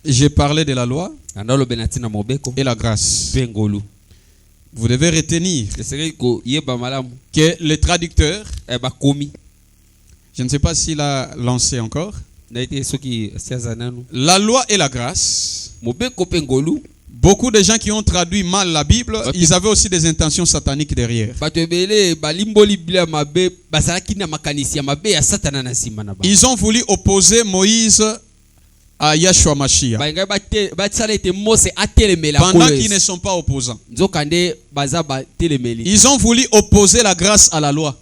j'ai parlé de la loi et la grâce. Vous devez retenir que le traducteur, je ne sais pas s'il a lancé encore, la loi et la grâce. Beaucoup de gens qui ont traduit mal la Bible, ils avaient aussi des intentions sataniques derrière. Ils ont voulu opposer Moïse à Yahshua Mashiach pendant qu'ils ne sont pas opposants. Ils ont voulu opposer la grâce à la loi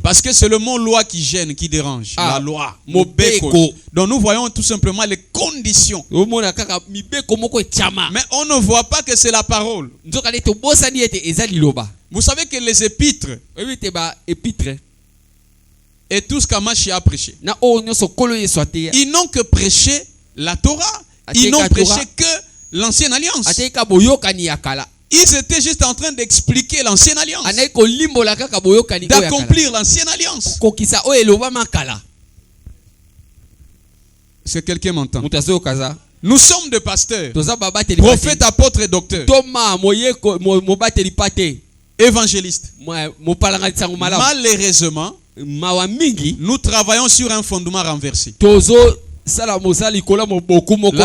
parce que c'est le mot loi qui gêne, qui dérange. La loi, Mobeko. Donc nous voyons tout simplement les conditions, mais on ne voit pas que c'est la parole. Vous savez que les épîtres et tout ce qu'Amashi a prêché, ils n'ont que prêché la Torah. Ils n'ont prêché que l'ancienne alliance. Ils étaient juste en train d'expliquer l'ancienne alliance, d'accomplir l'ancienne alliance. Est-ce que quelqu'un m'entend? Nous sommes des pasteurs, prophètes, apôtres et docteurs, évangélistes. Malheureusement, nous travaillons sur un fondement renversé. La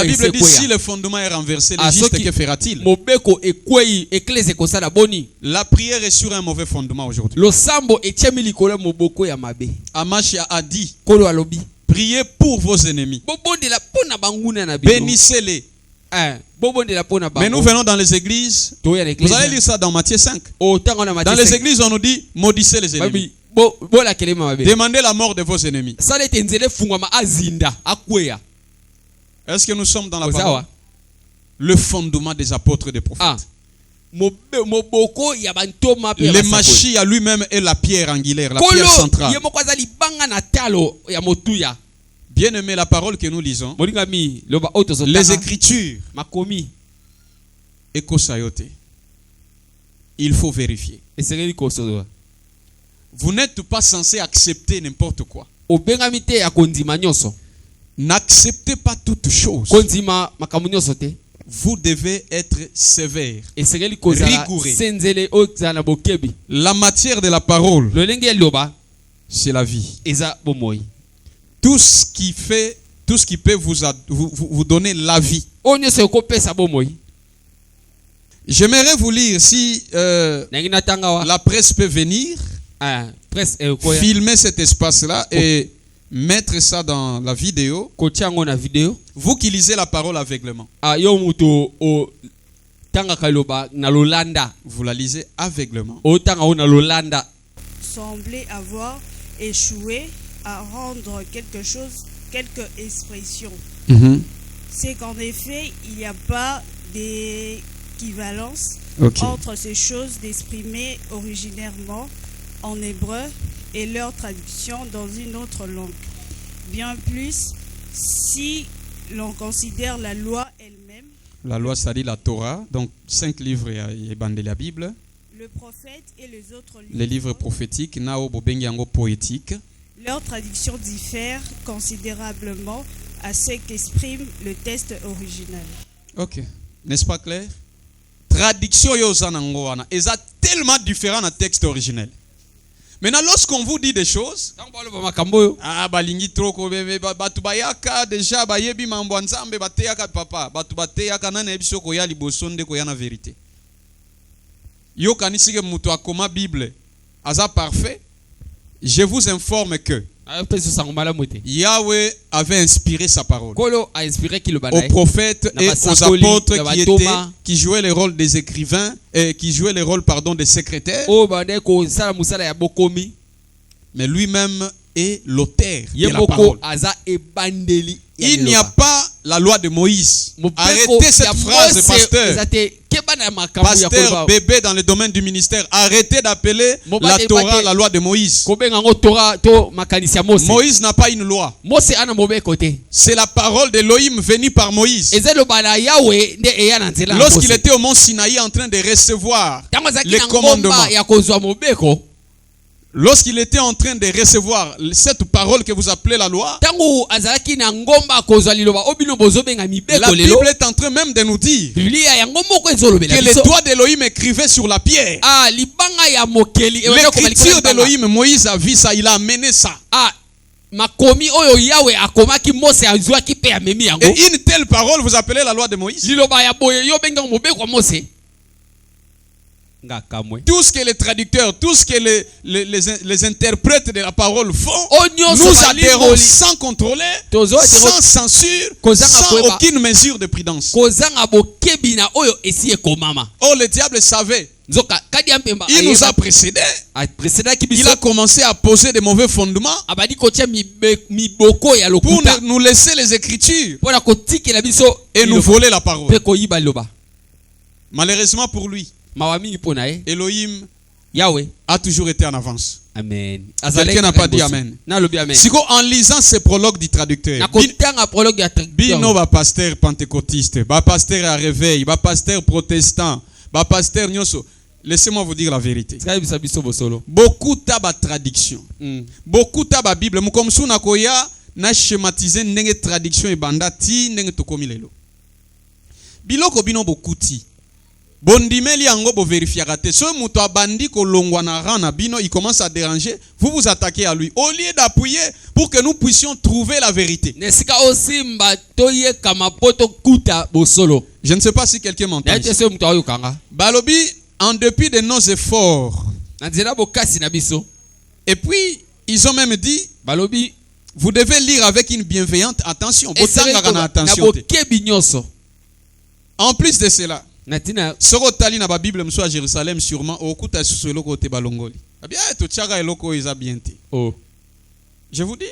Bible dit si le fondement est renversé, le juste que fera-t-il? La prière est sur un mauvais fondement aujourd'hui. Amashia a dit, priez pour vos ennemis, bénissez-les. Mais nous venons dans les églises, vous allez lire ça dans Matthieu 5. Dans les églises, on nous dit maudissez les ennemis. Demandez la mort de vos ennemis. Est-ce que nous sommes dans la parole? Le fondement des apôtres et des prophètes. Le Mashiach lui-même est la pierre angulaire, la pierre centrale. Bien aimé, la parole que nous lisons, les Écritures, il faut vérifier. Vous n'êtes pas censé accepter n'importe quoi. N'acceptez pas toute chose. Vous devez être sévère, rigoureux. La matière de la parole, c'est la vie. Tout ce qui peut vous donner la vie. J'aimerais vous lire, si la presse peut venir, filmer cet espace-là et mettre ça dans la vidéo. Vous qui lisez la parole aveuglement, vous la lisez aveuglement. Semblait avoir échoué à rendre quelque expression. C'est qu'en effet, il n'y a pas d'équivalence entre ces choses d'exprimer originairement en hébreu et leur traduction dans une autre langue. Bien plus, si l'on considère la loi elle-même, la loi, ça dit la Torah, donc 5 livres et la Bible, le prophète et les autres livres, les livres prophétiques, nao bobengi yango poétique, leur traduction diffère considérablement à ce qu'exprime le texte original. Ok, n'est-ce pas clair? Traduction yozanangoana est tellement différent du texte originel. Maintenant, lorsqu'on vous dit des choses, balingi troko batu bayaka déjà bayebi mambo nzambe bateyaka papa batu bateyaka nana ebiso ko ya liboso nde ko ya na vérité. Yo kanisike mutu akoma Bible aza parfait. Je vous informe que Yahweh avait inspiré sa parole aux prophètes et aux apôtres qui jouaient le rôle des écrivains et qui jouaient le rôle des secrétaires. Mais lui-même est l'auteur de la parole. Il n'y a pas la loi de Moïse. Arrêtez cette phrase, pasteur. Pasteur bébé dans le domaine du ministère, arrêtez d'appeler la Torah la loi de Moïse. Moïse n'a pas une loi. C'est la parole d'Elohim venue par Moïse. Lorsqu'il était au mont Sinaï en train de recevoir les commandements, lorsqu'il était en train de recevoir cette parole que vous appelez la loi, la Bible est en train même de nous dire que les doigts d'Élohim écrivaient sur la pierre. L'écriture d'Élohim, Moïse a vu ça, il a amené ça. Et une telle parole, vous appelez la loi de Moïse. Tout ce que les traducteurs, tout ce que les interprètes de la parole font, nous adhérons sans contrôler, sans censure, sans aucune mesure de prudence. Or le diable savait. Il nous a précédés. Il a commencé à poser de mauvais fondements pour nous laisser les Écritures et nous voler la parole. Malheureusement pour lui, Elohim a toujours été en avance. Amen. Quelqu'un n'a pas dit Amen. En lisant ces prologues du traducteur, Bino va pasteur pentecôtiste, va pasteur à réveil, va pasteur protestant, va pasteur nyoso. Laissez-moi vous dire la vérité. Beaucoup de traduction. Beaucoup de Bible. Comme si on a schématisé une traduction et bandati nenge tokomi lelo. Biloko bino beaucoup ti. Bondimeli yango bo vérifiarate. Ce muto abandi ko longwa na rana bino, il commence à déranger. Vous vous attaquez à lui. Au lieu d'appuyer pour que nous puissions trouver la vérité. Je ne sais pas si quelqu'un m'entend. Balobi, en dépit de nos efforts. Et puis, ils ont même dit, vous devez lire avec une bienveillante attention. En plus de cela, soro tali na ba Bible mso à Jérusalem sûrement okuta susolo côté balongoli. Bien to tchaka eloko eza bien te. Je vous dis,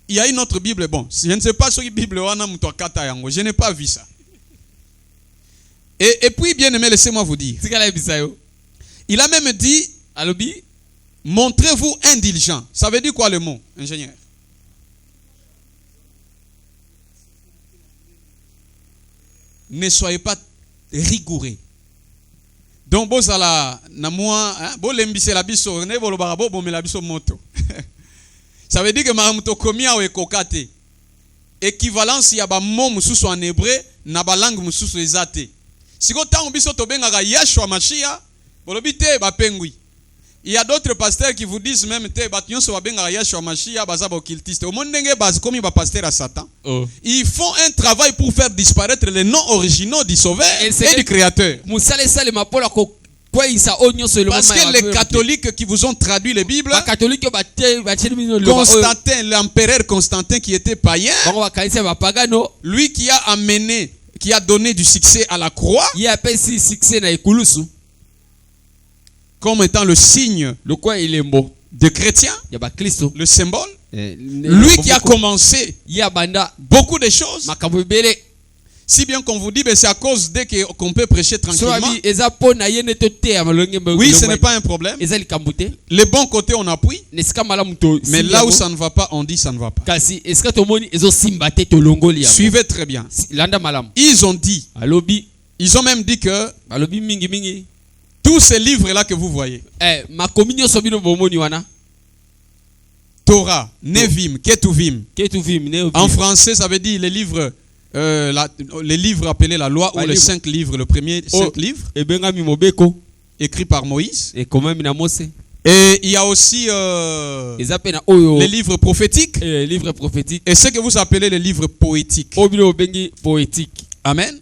il y a une autre Bible, bon, je ne sais pas sur la Bible wana mto kata yango, je n'ai pas vu ça. Et puis bien aimé, laissez-moi vous dire. Il a même dit, montrez-vous indulgent. Ça veut dire quoi le mot, ingénieur? Ne soyez pas rigoureux. Donc bozala na moi bo lembise la biso ne bolo barabo bo la biso moto. Ça veut dire que mamuto komia we kokate. Équivalence ya ba mot mususu en hébreu na ba langue mususu ezate. Siko tango biso to benga ga Yeshua Machia bolobi te ba pengui. Il y a d'autres pasteurs qui vous disent même te batunyo so ba benga Yeshua Machia baza ba occultiste. Au monde ndenge base comme ba pasteur à Satan. Ils font un travail pour faire disparaître les noms originaux du Sauveur et du Créateur. Parce que les catholiques qui vous ont traduit les Bibles, Constantin, l'empereur Constantin qui était païen, lui qui a amené, qui a donné du succès à la croix, comme étant le signe de chrétien, le symbole, lui qui a commencé beaucoup de choses. Si bien qu'on vous dit, c'est à cause dès qu'on peut prêcher tranquillement. Oui, ce n'est pas un problème. Les bons côtés, on appuie. Mais là où ça ne va pas, on dit ça ne va pas. Suivez très bien. Ils ont dit, ils ont même dit que tous ces livres-là que vous voyez, Torah, Nevim, Ketuvim, en français, ça veut dire les livres. Les livres appelés la loi ou les 5 livres, le premier 5 livres écrit par Moïse. Et il y a aussi les livres prophétiques et ce que vous appelez les livres poétiques. Amen.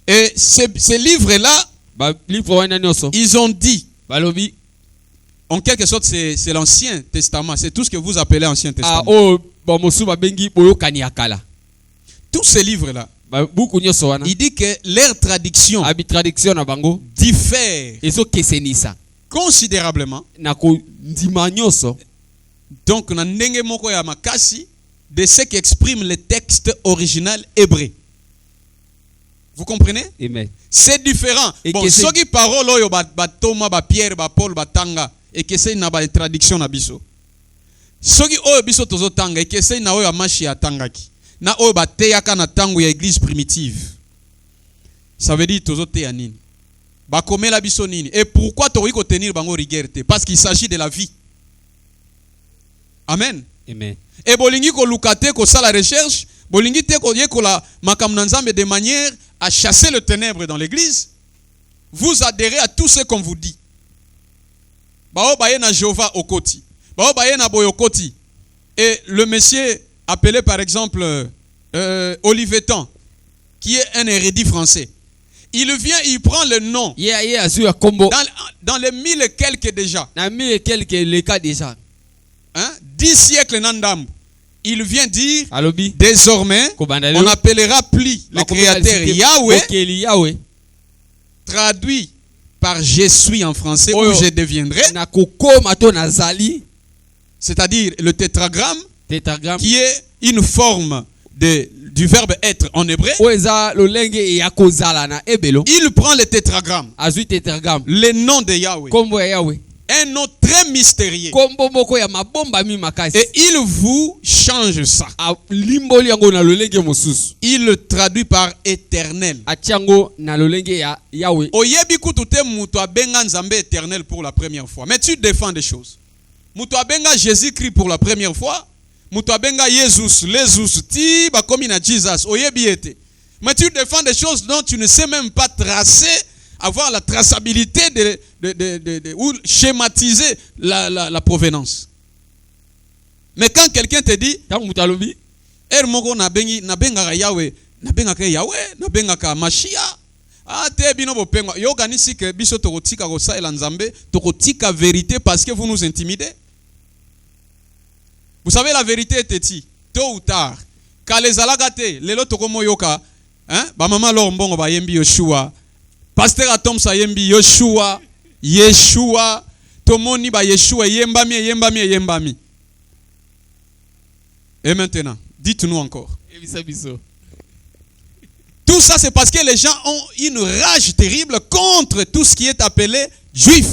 Et ces livres-là, ils ont dit, en quelque sorte, c'est l'Ancien Testament, c'est tout ce que vous appelez Ancien Testament. Tous ces livres-là, il dit que leur traduction diffère considérablement. Donc, de ce qu'exprime le texte original hébreu. Vous comprenez? C'est différent. Bon, ceux qui parlent, Thomas, Pierre, Paul, Tanga, et que c'est une traduction na biso. Ceux qui ont biso tozo tanga, et que c'est une amashi à tangaki. Na oba teyaka na tango ya église primitive. Ça veut dire tozo te nini. Ba komela biso nini. Et pourquoi tori ko tenir bango rigueur te? Parce qu'il s'agit de la vie. Amen. Amen. Et bolingi ko lukate ko sala recherche, bolingi te ko yekola makambo na Nzambe de manière à chasser le ténèbre dans l'église. Vous adhérez à tout ce qu'on vous dit. Bao baye na Jéhovah okoti. Bao baye na boyokoti. Et le monsieur appelé par exemple Olivetan, qui est un érudit français, il vient, il prend le nom dans les 1000 et quelques déjà. Na 1000 et quelques les cas déjà. 10 siècles nandam. Il vient dire Alobi. Désormais on appellera plus le créateur Yahweh, traduit par je suis en français, ou je deviendrai, c'est-à-dire le tétragramme qui est une forme du verbe être en hébreu. Il prend le tétragramme, le nom de Yahweh, un nom très mystérieux, et il vous change ça. Il le traduit par éternel. Oyebi kutute mutu abenga Nzambe éternel pour la première fois, mais tu défends des choses. Mutu abenga Jésus-Christ pour la première fois, mutu abenga Jesus, Jesus, ti ba komi na Jesus, oyebi ete. Mais tu défends des choses dont tu ne sais même pas tracer, avoir la traçabilité ou schématiser la provenance. Mais quand quelqu'un te dit er moko na benga Yahweh, na benga ka Yahweh, na benga ka Mashiach, te bino bopenga yo kanisi ke biso tokotika ko sa ela Nzambe, tokotika vérité parce que vous nous intimidez. Vous savez la vérité est tôt ou tard. Quand les alagate lelo tokomo yoka, ba mama lo mbongo ba yembi Yoshua. Pasteur Atom Sayembi, Yoshua, Yeshua, Tomoni ba Yeshua, Yembami. Et maintenant, dites-nous encore. Tout ça, c'est parce que les gens ont une rage terrible contre tout ce qui est appelé juif.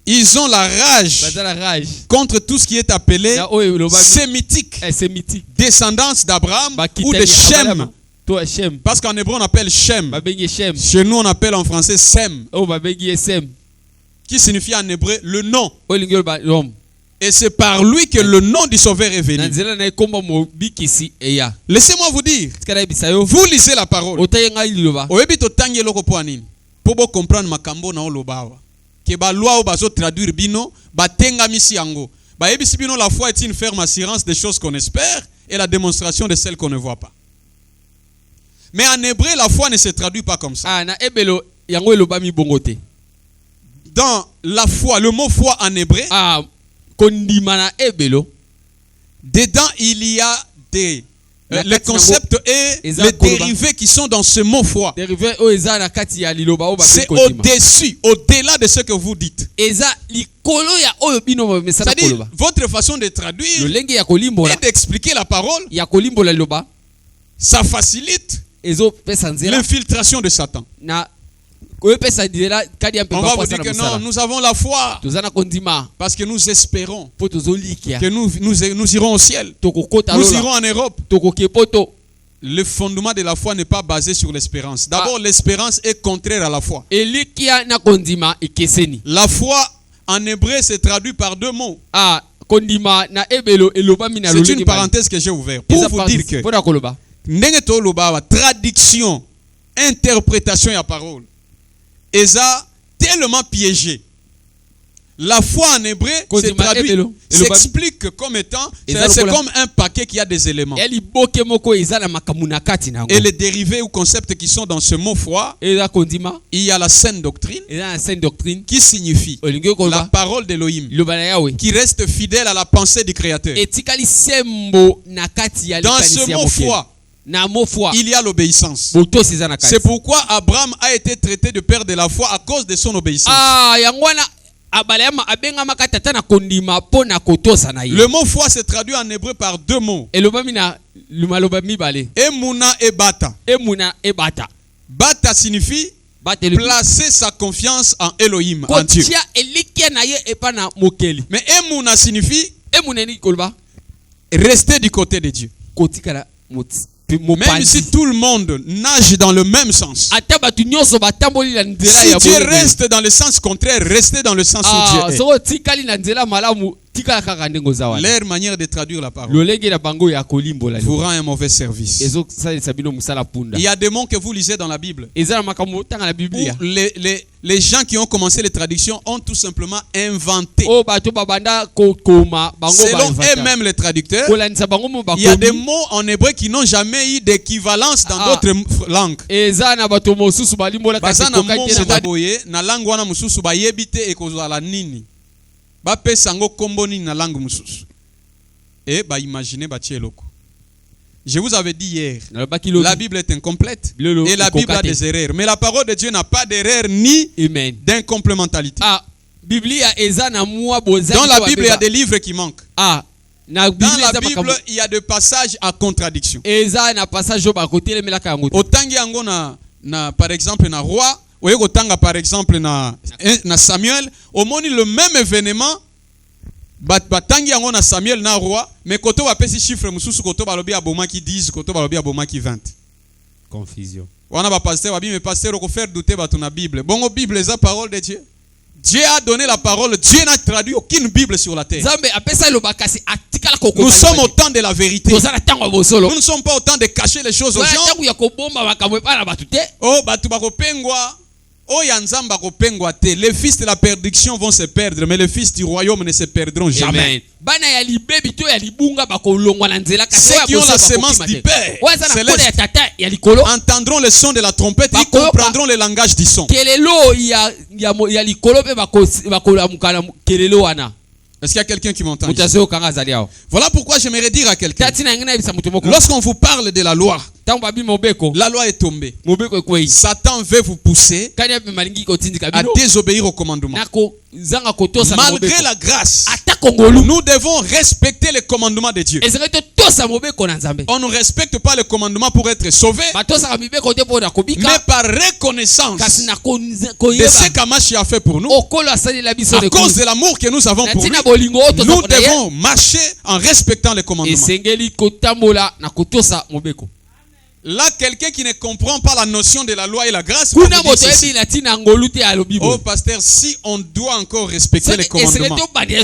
Ils ont la rage contre tout ce qui est appelé sémitique. Descendance d'Abraham ou de Shem. Parce qu'en hébreu on appelle Shem. Chez nous on appelle en français Sem. Qui signifie en hébreu le nom. Et c'est par lui que le nom du Sauveur est venu. Laissez-moi vous dire. Vous lisez la parole. Pour comprendre makambo na olobawa. Que ba loi bazo traduire bino, ba tenga misi yango. Ba ebisi bino la foi est une ferme assurance des choses qu'on espère et la démonstration de celles qu'on ne voit pas. Mais en hébreu, la foi ne se traduit pas comme ça. Dans la foi, le mot foi en hébreu, dedans il y a les concepts et les dérivés qui sont dans ce mot foi. C'est au-dessus, au-delà de ce que vous dites. C'est-à-dire, votre façon de traduire et d'expliquer la parole, ça facilite l'infiltration de Satan. On va vous dire que non, nous avons la foi parce que nous espérons que nous irons au ciel, nous irons en Europe. Le fondement de la foi n'est pas basé sur l'espérance. D'abord, l'espérance est contraire à la foi. La foi en hébreu se traduit par deux mots. C'est une parenthèse que j'ai ouverte pour vous dire que traduction, interprétation et parole, Eza tellement piégé. La foi en hébreu s'explique comme étant, c'est comme un paquet qui a des éléments. Et les dérivés ou concepts qui sont dans ce mot foi, il y a la sainte doctrine qui signifie la parole d'Elohim, qui reste fidèle à la pensée du Créateur. Dans ce mot foi, il y a l'obéissance. C'est pourquoi Abraham a été traité de père de la foi à cause de son obéissance. Le mot foi se traduit en hébreu par deux mots. Emuna et Bata. Bata signifie placer sa confiance en Elohim, en Dieu. Mais Emuna signifie rester du côté de Dieu. Même si tout le monde nage dans le même sens, si Dieu reste dans le sens contraire, restez dans le sens où Dieu est. tika kaka ndengo zawa leur manière de traduire la parole lolenge na bango ya kolimbola vous rend un mauvais service. ezo sa sabino musala punda Il y a des mots que vous lisez dans la Bible. ezala makambo tanga la biblia Les gens qui ont commencé les traductions ont tout simplement inventé. o bato babanda kokoma bango Selon eux-mêmes les traducteurs, kolanisa bango mo il y a des bakomi mots en hébreu qui n'ont jamais eu d'équivalence dans d'autres langues. eza na bato mosusu balimbola Baza na kasi mo kokaki na boye na langue wana mususu bayebi te ekozala nini. Bapesa ngo kombo nini na langue mususu. Et ba imaginer ba tieloko. Je vous avais dit hier, la Bible est incomplète et la Bible a des erreurs. Mais la parole de Dieu n'a pas d'erreur ni d'incomplémentarité. Dans la Bible, il y a des livres qui manquent. Dans la Bible, il y a des passages à contradiction. Otangi yango par exemple, na roi, par exemple, na Samuel, au moment le même événement, batangi yango na Samuel na roi, mais koto ba pesi chiffre mususu koto balobi aboma ki 10, koto balobi aboma ki 20. Confusion. Wana ba pasteur ba bi mais pasteur ko faire douter ba na Bible. Bongo Bible est la parole de Dieu. Dieu a donné la parole, Dieu n'a traduit aucune Bible sur la terre. Nous sommes au temps de la vérité. Nous ne sommes pas au temps de cacher les choses aux gens. Oh batu ba ko pengwa. Les fils de la perdition vont se perdre, mais les fils du royaume ne se perdront jamais. Ceux qui ont la semence du Père entendront le son de la trompette, ils comprendront le langage du son. Est-ce qu'il y a quelqu'un qui m'entend? Voilà pourquoi j'aimerais dire à quelqu'un, lorsqu'on vous parle de la loi est tombée. Satan veut vous pousser à désobéir au commandement. Malgré la grâce, nous devons respecter les commandements de Dieu. On ne respecte pas le commandement pour être sauvé, mais par reconnaissance de ce qu'Amashi a fait pour nous, à cause de l'amour que nous avons pour lui, nous devons marcher en respectant les commandements. Là, quelqu'un qui ne comprend pas la notion de la loi et la grâce, oh pasteur, si on doit encore respecter les commandements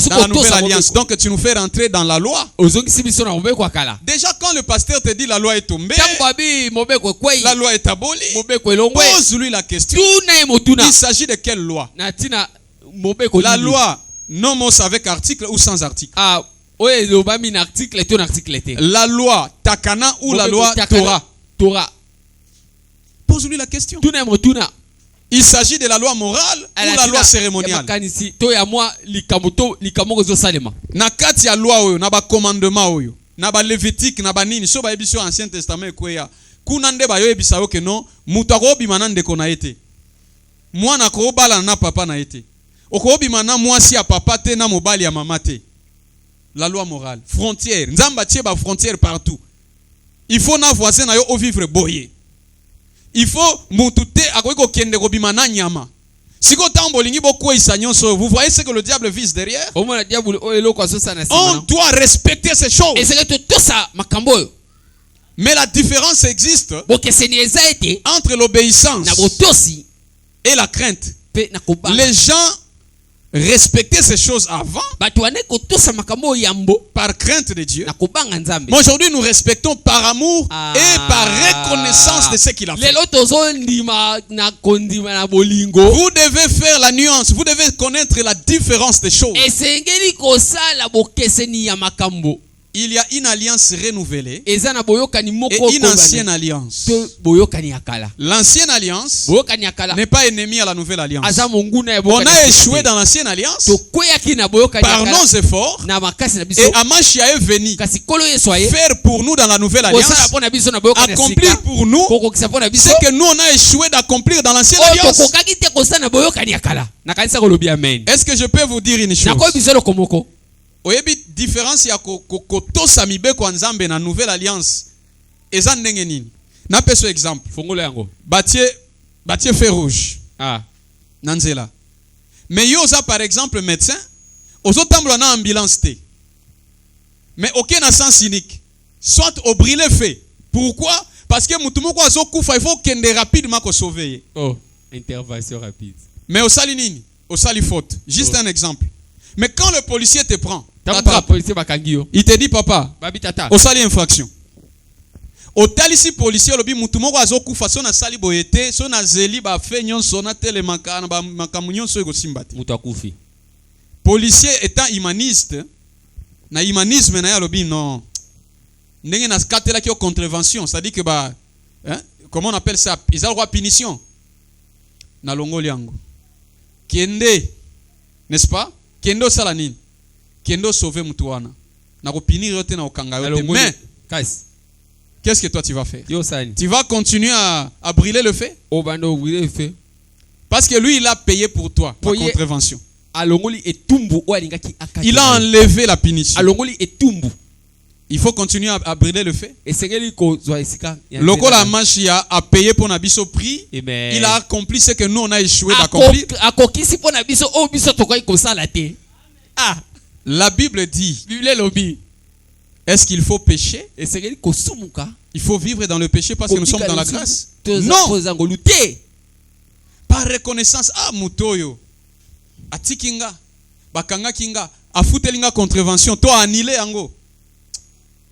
dans la nouvelle alliance, donc tu nous fais rentrer dans la loi. Déjà, quand le pasteur te dit la loi est tombée, la loi est abolie, pose-lui la question. Il s'agit de quelle loi? La loi nomos avec article ou sans article? La loi Takana ou la loi Torah? Pose-lui la question. Il s'agit de la loi morale ou la loi cérémoniale? Nakati ya loi oyo, na ba commandement oyo, na ba lévitique, na ba nini, so ba ebiso ancien testament kweya. Kuna nde ba yo ebisa yo ke non, mutu akobima na ndeko na ete. Mwana akobala na papa na ete. Okobima na mwasi ya papa te na mobali ya mama te. La loi morale, frontière, nzamba tie ba frontière partout. Il faut na voisin na yo o vivre boye. Il faut mutute akoiko kende kobima na nyama. Siko tambo lingi boko isanyoso, vous voyez ce que le diable vise derrière? On doit respecter ces choses. Mais la différence existe entre l'obéissance et la crainte. Les gens respecter ces choses avant par crainte de Dieu. Mais aujourd'hui nous respectons par amour et par reconnaissance de ce qu'il a fait. Vous devez faire la nuance, vous devez connaître la différence des choses. Il y a une alliance renouvelée et une ancienne alliance. L'ancienne alliance n'est pas ennemie à la nouvelle alliance. On a échoué dans l'ancienne alliance par nos efforts et Amashi est venu faire pour nous dans la nouvelle alliance, accomplir pour nous ce que nous on a échoué d'accomplir dans l'ancienne alliance. Est-ce que je peux vous dire une chose? Oyebi différence ya kotosa mibeko nzambe na nouvelle alliance eza ndenge nini? Na peso exemple fongola yango batie feu rouge na nzela, mais yo za par exemple médecin ozo tambola na ambulance te, mais ok na sens unique soit au brûler feu. Pourquoi? Parce que mutu moko azo kufa, il faut kende rapidement ko sauver. Intervention rapide. Mais au sali nini? Au sali faute. Juste un exemple. Mais quand le policier te prend, Ntango t'attrape. policier bakangi yo. Il te dit papa, Babi tata. au sali infraction. Au talisi policier lobi mutu moko azokufa so na sali boyete so na zeli ba fe nyonso na tele makana ba makamu nyonso eko simbati. Mutu akufi. Policier étant humaniste, na humanisme na ya lobi non. Ndenge na skatela ki o contravention, ça dit que ba hein, comment on appelle ça, ils ont le droit à punition. Na longoli yango. Kende, n'est-ce pas? Kendo salanine. Kendo sauver mutu wana. Na ko punir yote na okanga yote. Mais Kais. qu'est-ce que toi tu vas faire? Yo sani. Tu vas continuer à brûler le fait? Obando brûler le fait. Parce que lui, il a payé pour toi la Poye- contravention. Alongoli etumbu oalingaki akaki. Il a enlevé la punition. Alongoli etumbu. Il faut continuer à brûler le fait. Esengeli ko zwa esika. Lokola Amashi a payé pour Nabiso prix. Amen. Il a accompli ce que nous on a échoué d'accomplir. Akokisi po na biso o biso tokoki kosala te. Ah, La Bible dit, Bible lobi. est-ce qu'il faut pécher? Esengeli kosumuka. Il faut vivre dans le péché parce que nous sommes dans la grâce. Non, Kozangolu te. par reconnaissance. Ah, Mutoyo. Atikinga. Bakanga kinga. Afutelinga contravention. To annulé yango.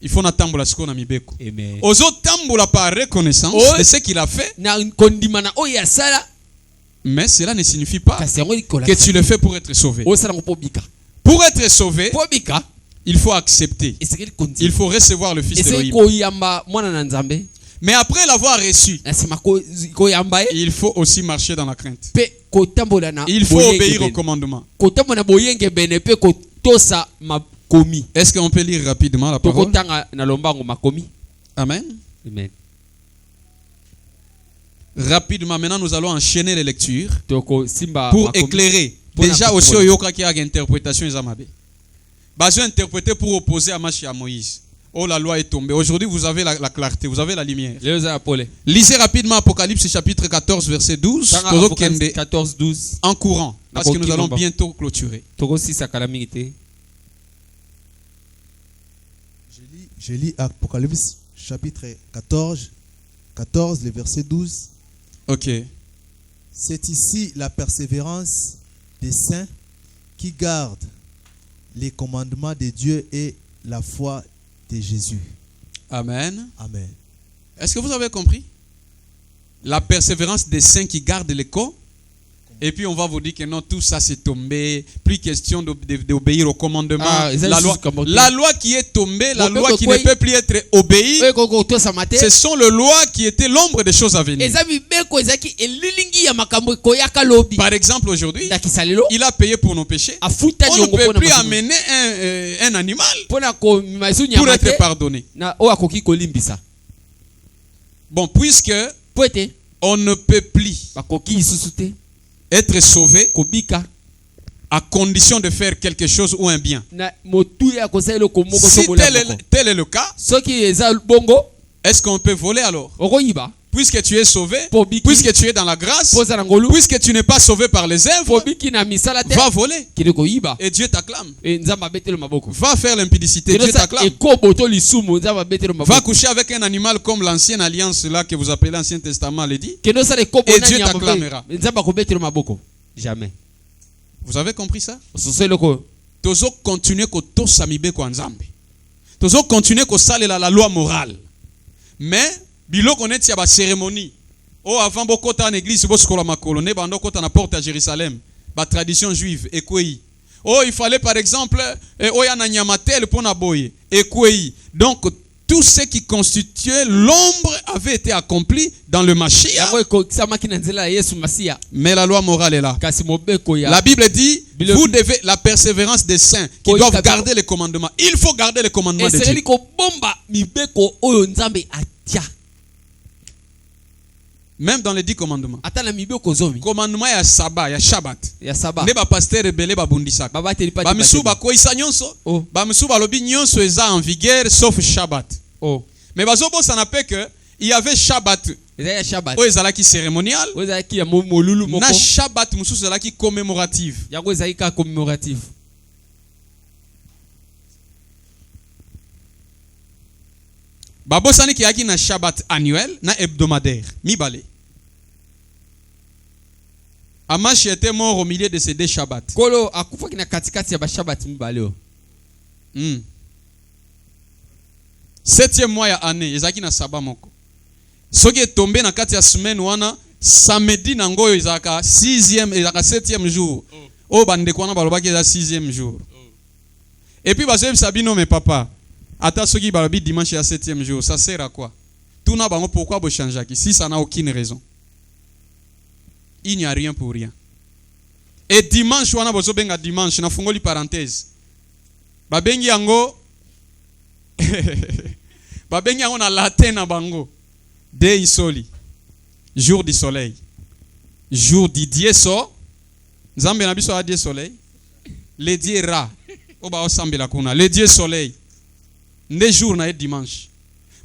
Il faut natambola siko na mibeko. Amen. Ozo tambola par reconnaissance Oh. de ce qu'il a fait. Na kondimana o ya sala. Mais cela ne signifie pas Kasi yango likola. que tu le fais pour être sauvé. O sala ngo bika. Pour être sauvé, Po bika. il faut accepter. Esengeli kondi. Il faut recevoir le Fils Esengeli d'Elohim. ko yamba mwana na Nzambe. Mais après l'avoir reçu, Na sima ko yamba e. il faut aussi marcher dans la crainte. Pe ko tambola na. Il faut boyenge obéir au bene. commandement. Ko tambola boyenge bene pe ko tosa makomi. Est-ce qu'on peut lire rapidement la Toko parole? tanga na lombango makomi. Amen. Amen. Rapidement, maintenant nous allons enchaîner les lectures Toko simba pour makomi. éclairer. Pour Déjà la- aussi, Oyoka qui a une interprétation Izamabe. Bazo interpréter pour opposer Amashi à Moïse. Oh, la loi est tombée. Aujourd'hui, vous avez la clarté, vous avez la lumière. Leo za pole. Lisez rapidement Apocalypse chapitre 14, verset 12. Tanga Tozo Apocalypse Kende 14-12. en courant, parce que nous Nakoki allons Lomba. bientôt clôturer. Toko sisa kalamite. Je lis Apocalypse chapitre 14, le verset 12. Ok. C'est ici la persévérance des saints qui gardent les commandements de Dieu et la foi de Jésus. Amen. Amen. Est-ce que vous avez compris? La persévérance des saints qui gardent les coms. Et puis on va vous dire que non, tout ça c'est tombé. Plus question d'obéir au commandement. Ah, la loi qui est tombée, la Bon, loi qui quoi, ne peut plus être obéie, Oye koko tosa mate. ce sont les lois qui étaient l'ombre des choses à venir. Eza bibeko ezaki elilingi ya makambo koyaka lobi. Par exemple, aujourd'hui, Na kisalelo. il a payé pour nos péchés. Afuta On ne nyongo peut pona plus masumu. amener un animal Pona ko maisu pour nyamate. être pardonné. Na o akoki kolimbisa. Bon, puisque Poete on ne peut plus bakoki isusu te. être sauvé Kobika. à condition de faire quelque chose ou un bien. Na motu ya kosaelo komoko Si sobola tel moko. est le cas, Soki eza bongo. est-ce qu'on peut voler alors? Okoyiba. Puisque tu es sauvé, Pobiki. puisque tu es dans la grâce, Poza na ngolu. puisque tu n'es pas sauvé par les œuvres, Pobiki na misala te. va voler. Kile koyiba. Et Dieu t'acclame. E nzamba betelo maboko. Va faire l'impudicité, Kile Dieu sa t'acclame. ekoboto lisumu nzamba betelo Va maboko. coucher avec un animal comme l'ancienne alliance là que vous appelez l'Ancien Testament le dit. Kendo sa ekobo Et na Dieu nyambe. t'acclamera. Nzamba ko betelo maboko. Jamais. Vous avez compris ça? Soselo ko. Tozo continuer ko to samibe ko nzambe. Tozo continuer ko salela la loi morale. Mais biloko neti ya ba cérémonie. Oh avant bokota en église boskola makolo ne bando kota na porte à Jérusalem. Ba tradition juive ekwei. Oh il fallait par exemple oya na nyamatel pona boye ekwei. Donc tout ce qui constituait l'ombre avait été accompli dans le Mashiach. Yango ekokisamaki na nzela ya Yesu Masiya. Mais la loi morale est là. Kasi mobeko ya. La Bible dit, Bible- vous devez la persévérance des saints qui Koyi doivent kabiko. garder les commandements. Il faut garder les commandements de Esengeli Dieu. ko bomba mibeko oyo nzambe atia. Même dans les 10 commandements. Ata na mibeko zomi. Commandement ya sabbat, ya Shabbat. Ya saba. Ne ba pasteur rebelle ba bundisaka. Baba teli pa. Ba misu ba koisa nyonso. Oh. Ba misu ba lobi nyonso eza en vigueur sauf Shabbat. Oh. Mais bazobo ça n'a pas que il y avait Shabbat. Eza ya Shabbat. O ezalaki cérémonial. Oza ki ya molulu moko. Na Shabbat mususu ezalaki commémorative. Yango eza ka commémorative. Babosani ki yaki na Shabbat annuel na hebdomadaire. Mibale. Amash était mort au milieu de ces deux Shabbats. Kolo akufaki na katikati ya ba Shabbat mibale o. 7e mois ya année ezaki na saba moko soki tombé na kati ya semaine wana samedi nango oyo ezaka 6e ezaka 7e jour o bandeko wana balobaki eza 6e jour et puis bazoyebisa bino mais papa ata soki balobi dimanche ya 7e jour ça sert à quoi tuna bango pourquoi bochangeaki si ça n'a aucune raison il n'y a rien pour rien et dimanche wana bozobenga dimanche na fungoli parenthèse babengi yango babengi yango na latin na bango Dei soli, jour du soleil, jour du dieu so, nzambe na biso a dieu soleil, le dieu ra, oba osambela kuna, le dieu soleil, nde jour na dimanche.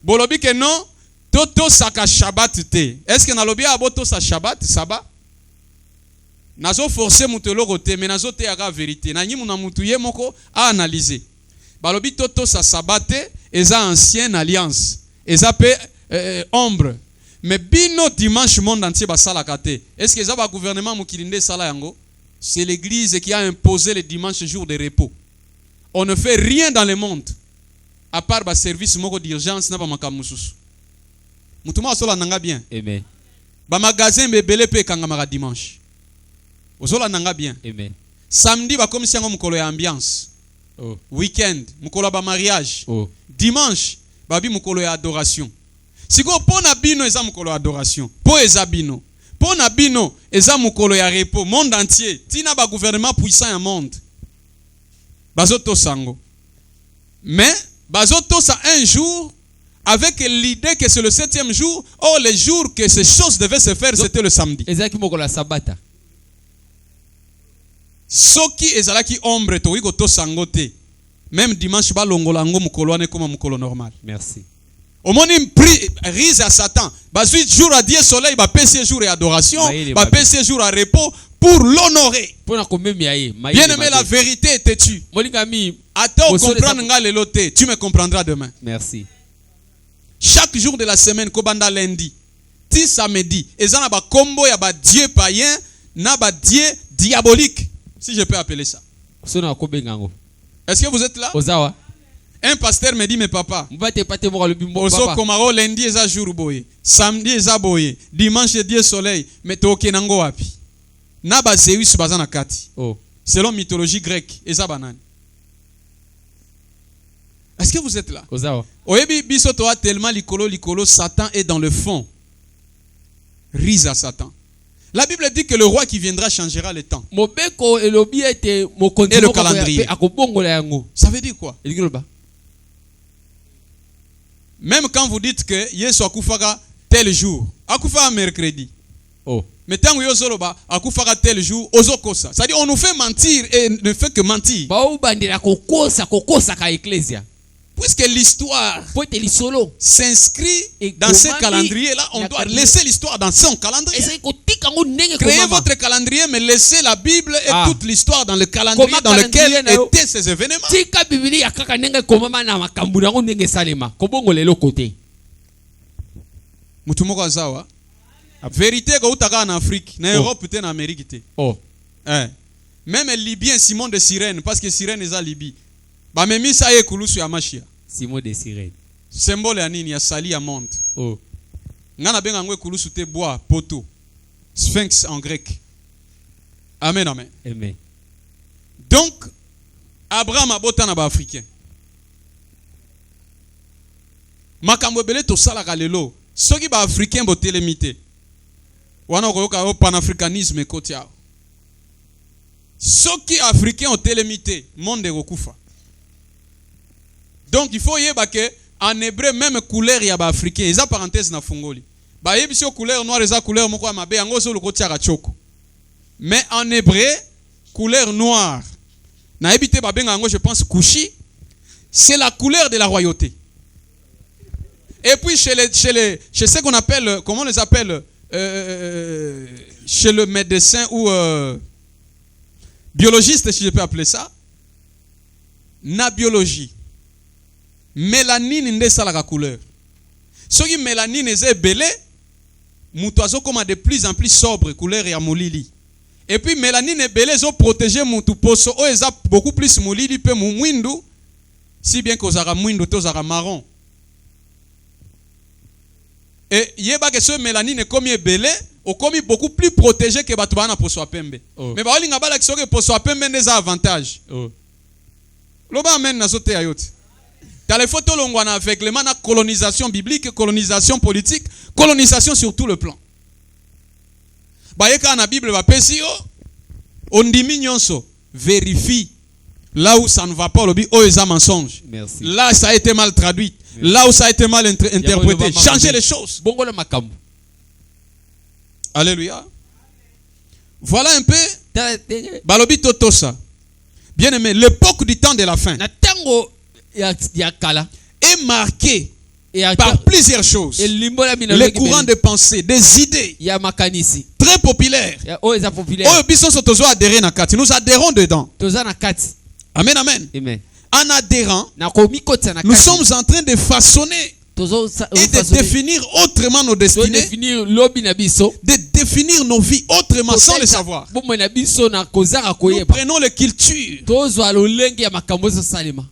Bolobi ke non, toto saka shabbat te. Est-ce que na lobi abo to sa shabbat, saba? Nazo forcer mutelo te, mais nazo te aga vérité. Na nyimu na mutu ye moko a analyser. Balobi toto sa sabbat te, eza ancienne alliance. Eza pe ombre. Mais bino dimanche monde entier basalaka te. Est-ce que ça va gouvernement mukilinde sala yango? C'est l'église qui a imposé le dimanche jour de repos. On ne fait rien dans le monde à part ba service moko d'urgence na ba makamususu. Mutuma sola nanga bien. Amen. Ba magasin bebele pe kangamaka dimanche. Osola nanga bien. Amen. Samedi ba komisi yango mukolo ya ambiance. Oh. Weekend mukolo ba mariage. Oh. Dimanche babi mukolo ya adoration. Siko pona bino eza mukolo ya adoration. Po eza bino. Pona bino eza mukolo ya repos. Monde entier. Tina ba gouvernement puissant ya monde. Bazoto sango. Mais bazoto ça un jour avec l'idée que c'est le 7e jour. Oh, le jour que ces choses devaient se faire, c'était le samedi. Ezaki mokolo ya sabata. Soki ezalaki ombre to wiko to sango te. Même dimanche ba longola ngo mukolo ane comme mukolo normal. Merci. Au moins il prie rise à Satan. Ba 8 jours à Dieu soleil, ba PC jour et adoration, ba PC jour à repos pour l'honorer. Bien aimé, la vérité est têtue. Attends comprendre nga lelo te, tu me comprendras demain. Merci. Chaque jour de la semaine kobanda lundi, ti samedi, ezana ba combo ya ba dieu païen na ba dieu diabolique, si je peux appeler ça. Est-ce que vous êtes là? Ozawa. Un pasteur me dit, mais papa, ozo komaro lundi eza jour boye, samedi eza boye, dimanche dieu soleil, mais toke nango wapi? Na ba Zeus bazana kati. Oh. Selon mythologie grecque, eza banane. Est-ce que vous êtes là? Ozawa. Oyebi biso toa tellement likolo, Satan est dans le fond. Rise à Satan. La Bible dit que le roi qui viendra changera le temps. Et le calendrier. Ça veut dire quoi? Même quand vous dites que Yesu akufaka tel jour, akufaka mercredi. Oh. Mais tant que Yosoloba akufaka tel jour, ozokosa. C'est-à-dire on nous fait mentir et ne fait que mentir. Puisque l'histoire s'inscrit dans ce calendrier-là, on doit laisser l'histoire dans son calendrier. Créez votre calendrier, mais laissez la Bible et toute l'histoire dans le calendrier dans lequel étaient ces événements. Mutumoko azawa. Vérité que utaka en Afrique, en Europe et en Amérique. Oh. Même Libyen, Simon de Cyrène, parce que Cyrène est à Libye. Ba memi sa ye kulusu ya mashia. Simon de Cyrène. Symbole ya nini ya sali ya monde. Oh. Ngana benga ngwe kulusu te bois poto. Sphinx en grec. Amen, amen. Amen. Donc Abraham abota na ba africain. Makambo belé to sala kalelo. Soki ba africain bo telemité. Wana koyoka o panafricanisme kotia. Soki africain o telemité, monde ekokufa. Donc il faut yeba que en hébreu même couleur ya ba africain, eza parenthèse na fungoli. Ba yebiso couleur noire eza couleur moko ya mabe yango so lokotia ka choko. Mais en hébreu couleur noire na ebité ba benga yango je pense kushi, c'est la couleur de la royauté. Et puis chez ce qu'on appelle, comment on les appelle, chez le médecin ou biologiste, si je peux appeler ça, na biologie. Mélanine nde salaka couleur. Ce qui mélanine est belé, mutoazo comme de plus en plus sobre couleur ya molili. Et puis mélanine est belé zo protéger mutu poso o eza beaucoup plus molili pe mumwindu Si bien que ozara mwindo to ozara marron. Et yeba que ce mélanine est comme ebele, o comme beaucoup plus protégé que batu bana poso pembe. Oh. Mais ba olinga bala ki soki poso pembe des avantages. Oh. Loba amen na sote ayoti. Dans les photos longwa na aveuglement na colonisation biblique, colonisation politique, colonisation sur tout le plan. Ba yeka na Bible ba pesi yo ondimi nyonso vérifie là où ça ne va pas lobi o eza mensonge. Merci. Là ça a été mal traduit. Merci. Là où ça a été mal interprété, Yabo, changez les choses. Bongo le makambo. Alléluia. Voilà un peu Ta- balobi totosa. Bien aimé, l'époque du temps de la fin Na tango ya kala. est marquée Ya par plusieurs choses. elimbola mina Les courants de pensée, des idées ya makanisi. très populaires. Ya o eza populaire. Oh, biso so tozo adhérer na kati. Nous adhérons dedans. Toza na kati. Amen, amen. Amen. En adhérant, Na komi kotsa na nous kati. sommes en train de façonner Tozo et de définir autrement nos destinées, définir lobi na biso. de définir nos vies autrement sans le savoir. Bomwe na biso na kozanga Nous koyeba. prenons les cultures. Tozwa lolenge ya makambo so salima.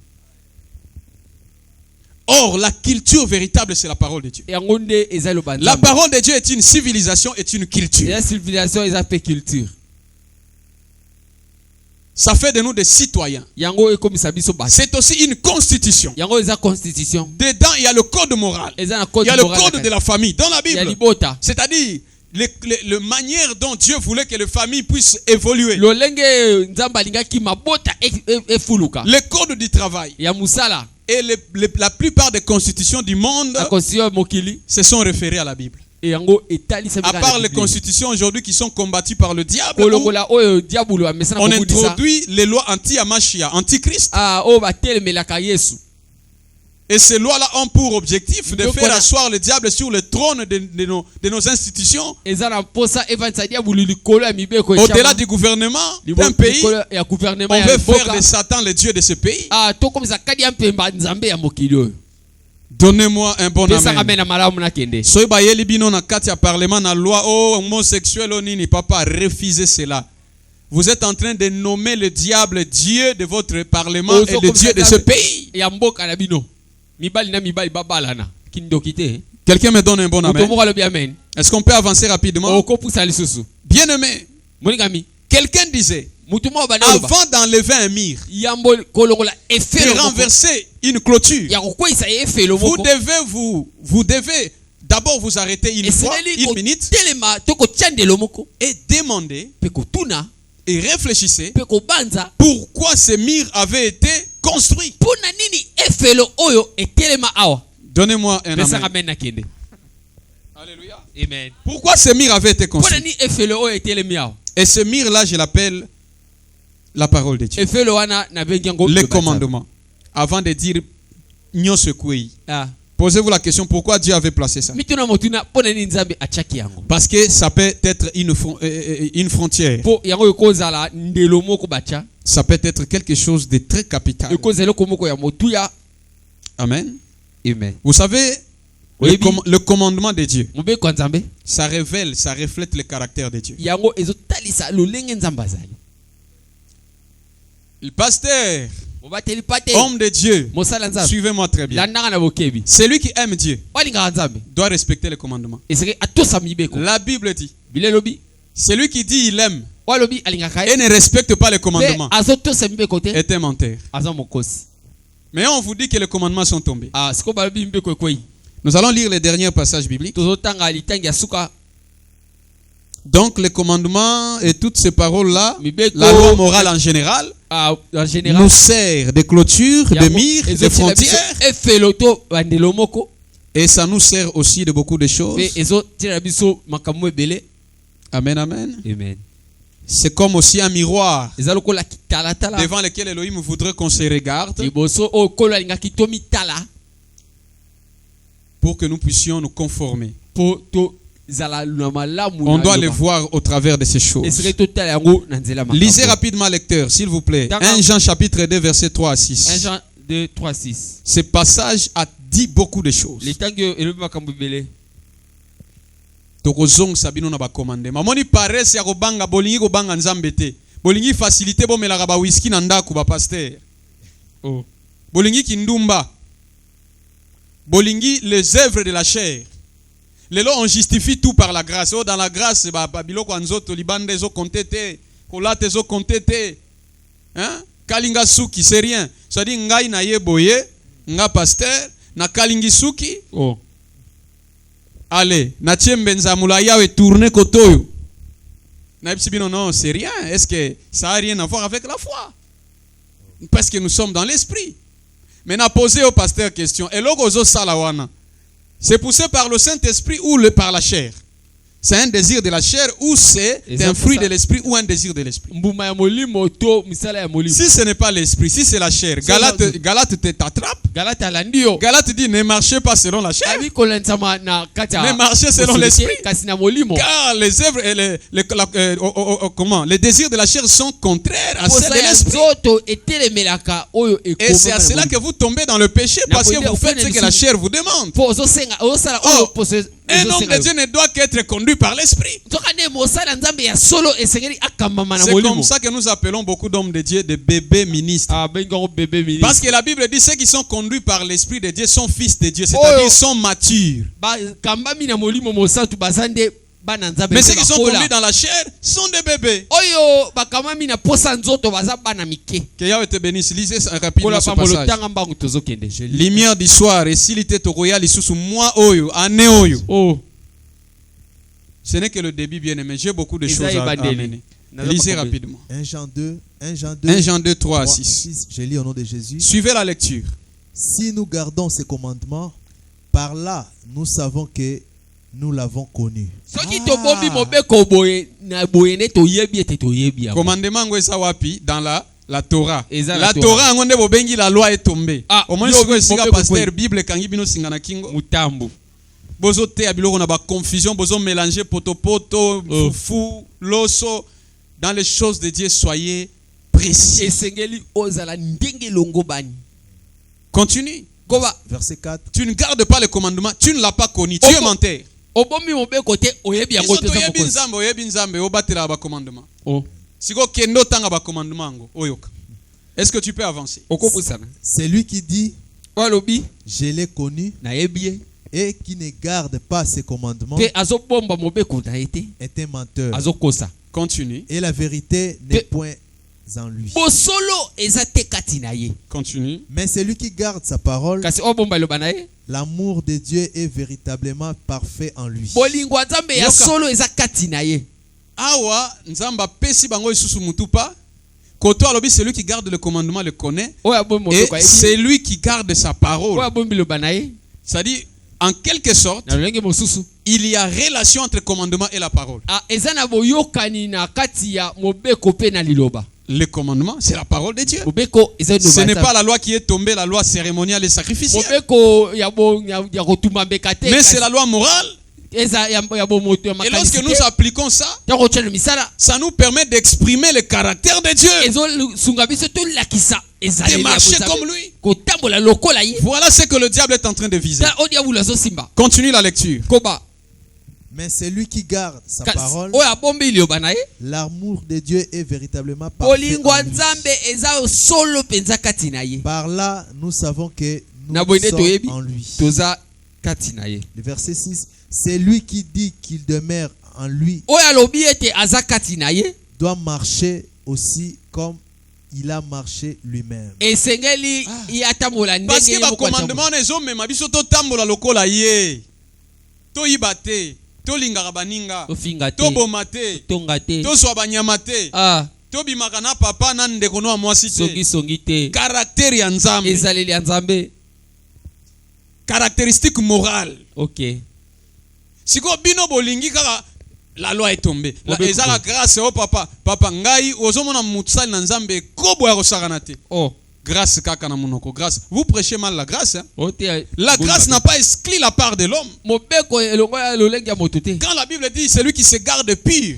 Or, la culture véritable, c'est la parole de Dieu. Yango nde eza lo banzambe. La parole de Dieu est une civilisation, est une culture. La civilisation eza pe culture. Ça fait de nous des citoyens. Yango ekomisa biso ba. C'est aussi une constitution. Yango eza constitution. Dedans, il y a le code moral. Eza na Il code y a le moral. code de la famille. Dans la Ya Bible, libota. c'est-à-dire la manière dont Dieu voulait que les familles puissent évoluer. Lolenge nzamba alingaki mabota efuluka. Le code du travail. Ya musala. Et la plupart des constitutions du monde La constitution mokili. se sont référées à la Bible. Et yango etali sa À part les constitutions aujourd'hui qui sont combattues par le diable, où Kolokola oyo diabolo amesana on kobudisa. introduit les lois anti-Amashia, anti-Christ. Ah o batelemelaka Yesu. Et ces lois-là ont pour objectif de Donc, faire voilà. asseoir le diable sur le trône de nos institutions, Eza na posa evansa diabolo likolo ya mibeko au-delà du gouvernement d'un pays. ya gouvernement On ya veut faire mboka. de Satan le Dieu de ce pays. Ah to komisa kadi ya mpemba nzambe ya mokili oyo. Donnez-moi un bon Pesa amen. ngame na malamu na kende. Soy bayeli bino na kati ya parlement na loi homosexuel nini papa refusez cela. Vous êtes en train de nommer le diable Dieu de votre parlement et le Dieu de ce pays. Ya mboka na bino. Mibali na mibali babalana. Kindokite. Quelqu'un me donne un bon amen. Otomoka lobi amen. Est-ce qu'on peut avancer rapidement? Okopusa lisusu. Bien aimé, Moningami. quelqu'un disait, Mutumo banaloba. avant d'enlever un mur, Yambo kolongola de efelo. renverser une clôture, Ya kokwisa efelo vous moko. devez d'abord vous arrêter une fois, une minute, Telema toko tchandelo moko. et demander Peko tuna. et réfléchissez Peko banza. pourquoi ce mur avait été construit. Puna nini efelo oyo etelema awa. Donnez-moi un Pesa amen. ngamen na kende. Alléluia. Amen. Pourquoi ce mur avait été Puna construit? ni efelo oyo etelemi awa. Et ce mur-là, je l'appelle la parole de Dieu. Efelo wana na bengi yango. Les commandements. Avant de dire nyonso kwei. Ah. Posez-vous la question pourquoi Dieu avait placé ça. Mituna motuna pona ni nzambe achaki yango. Parce que ça peut être une frontière. Po yango ekozala ndelo moko bacha. Ça peut être quelque chose de très capital. Ekozela komoko ya motuya. Amen. Amen. Vous savez, Oui, le commandement de Dieu, Mobe kwa nzambe. ça révèle, ça reflète le caractère de Dieu. Yango ezotalisa lolenge nzamba zali. Le pasteur, Mobateli pate. homme de Dieu, Mosala nzambe. suivez-moi très bien. Landanga na bokebi. Celui qui aime Dieu Walinga nzambe. doit respecter les commandements. Eseke atosa mibeko. La Bible dit, Bilelobi. celui qui dit il aime Walobi alingaka. et ne respecte pas les Pe commandements azotosa mibeko te. est un menteur. Aza mokosi. Mais on vous dit que les commandements sont tombés. Ah siko balobi mibeko ekwei. Nous allons lire les derniers passages bibliques. Tozotanga litangi ya suka. Donc les commandements et toutes ces paroles-là, Mibeko. la loi morale en général, Ah en général. nous sert de clôture, de mire, de frontières. Efelo to bandelo moko. Et ça nous sert aussi de beaucoup de choses. Pe ezo tira biso makambo ebele. Amen, amen. Amen. C'est comme aussi un miroir Eza lokola kitala tala. devant lequel Elohim voudrait qu'on se regarde Liboso o kolo alingaki tomi tala. pour que nous puissions nous conformer. Po to zala na malamu. On doit les voir au travers de ces choses. Esere to tala yango na nzela makambo. Lisez rapidement, lecteur, s'il vous plaît. 1 Jean chapitre 2, versets 3 à 1 6. Jean 2 3 6. Ce passage a dit beaucoup de choses. Litangi elobi makambo ebele. Tokozong sabino na ba commandement. Moni paresse ya kobanga bolingi kobanga nzambe te. Bolingi facilité bomelaka ba whisky na ndako ba pasteur. Oh. bolingi kindumba, bolingi les œuvres de la chair. Lelo on justifie tout par la grâce. Oh, dans la grâce, biloko anzoto libande zo kontete, kolate zo kontete. Hein? Kalinga suki, c'est rien. Ça dit ngai na ye boye, nga pasteur, na kalingi suki. Oh. Allez, na tchembenza mulaya we tourner kotoyo. Na bino non, c'est rien. Est-ce que ça a rien à voir avec la foi? Parce que nous sommes dans l'esprit. Mais n'a posé au pasteur question. Et logozo salawana. C'est poussé par le Saint-Esprit ou par la chair? C'est un désir de la chair ou c'est un fruit de l'esprit ou un désir de l'esprit? Si ce n'est pas l'esprit, si c'est la chair, Galate t'attrape. Galate dit ne marchez pas selon la chair, mais marchez selon l'esprit. Car les œuvres et les désirs de la chair sont contraires à ceux de l'esprit. Et c'est à cela que vous tombez dans le péché parce que vous faites ce que la chair vous demande. Un homme de Dieu ne doit qu'être conduit par l'esprit. C'est comme ça que nous appelons beaucoup d'hommes de Dieu des bébés ministres. Parce que la Bible dit ceux qui sont conduits par l'esprit de Dieu sont fils de Dieu, c'est-à-dire sont matures. Mais ceux qui sont conduits dans la chair sont des bébés. Que Yahweh te bénisse. Lisez rapidement ce passage. Lumière du soir et s'il était au royal sous moi oyo ane oyo. Ce n'est que le début, bien aimé. J'ai beaucoup de choses à amener. Lisez rapidement. 1 Jean 2, 3 à 6. Je lis au nom de Jésus. Suivez la lecture. Si nous gardons ses commandements, par là nous savons que nous l'avons connu. Commandement ngwesa wapi dans la Torah. La Torah ngonde bobengi la loi est tombée. Au moins ce que pasteur Bible kangi bino singana kingo. Mutambu. Bozo te abiloko na ba confusion, bozo mélanger potopoto, fou, loso dans les choses de Dieu, soyez précis. Continue. Verset 4. Tu ne gardes pas les commandements, tu ne l'as pas connu, tu es menteur. Est-ce que tu peux avancer? C'est lui qui dit je l'ai connu et qui ne garde pas ses commandements est un menteur. Continue. Et la vérité n'est point en lui. Continue. Mais celui qui garde sa parole, l'amour de Dieu est véritablement parfait en lui. Awa nzamba pesi bango isusu mutupa. Koto alobi celui qui garde le commandement le connaît. Et celui qui garde sa parole. Ça dit en quelque sorte, il y a relation entre le commandement et la parole. Le commandement, c'est la parole de Dieu. Ce n'est pas la loi qui est tombée, la loi cérémoniale et sacrificielle. Mais c'est la loi morale. Et lorsque nous appliquons ça, ça nous permet d'exprimer le caractère de Dieu. De marcher comme lui. Voilà ce que le diable est en train de viser. Continue la lecture. Mais celui qui garde sa parole, l'amour de Dieu est véritablement parfait en lui. Par là, nous savons que nous sommes en lui. Le verset 6. C'est lui qui dit qu'il demeure en lui doit marcher aussi comme il a marché lui-même. Parce que le commandement des hommes, ma biso to tambola lokola ye. To ibate, to lingara baninga, to bomate, to swabanyamate. To bimakana papa nan ndeko no mwasi te. Caractère ya Nzambe. Caractéristique morale. OK. Si ko bino bolingi kaka la loi est tombée. Eza la grâce au papa. Papa ngai ozomona mutsali na Nzambe kobo ya kosakana te. Grâce kaka na monoko. Grâce. Vous prêchez mal la grâce. Hein? La grâce n'a pas exclu la part de l'homme. Quand la Bible dit celui qui se garde pur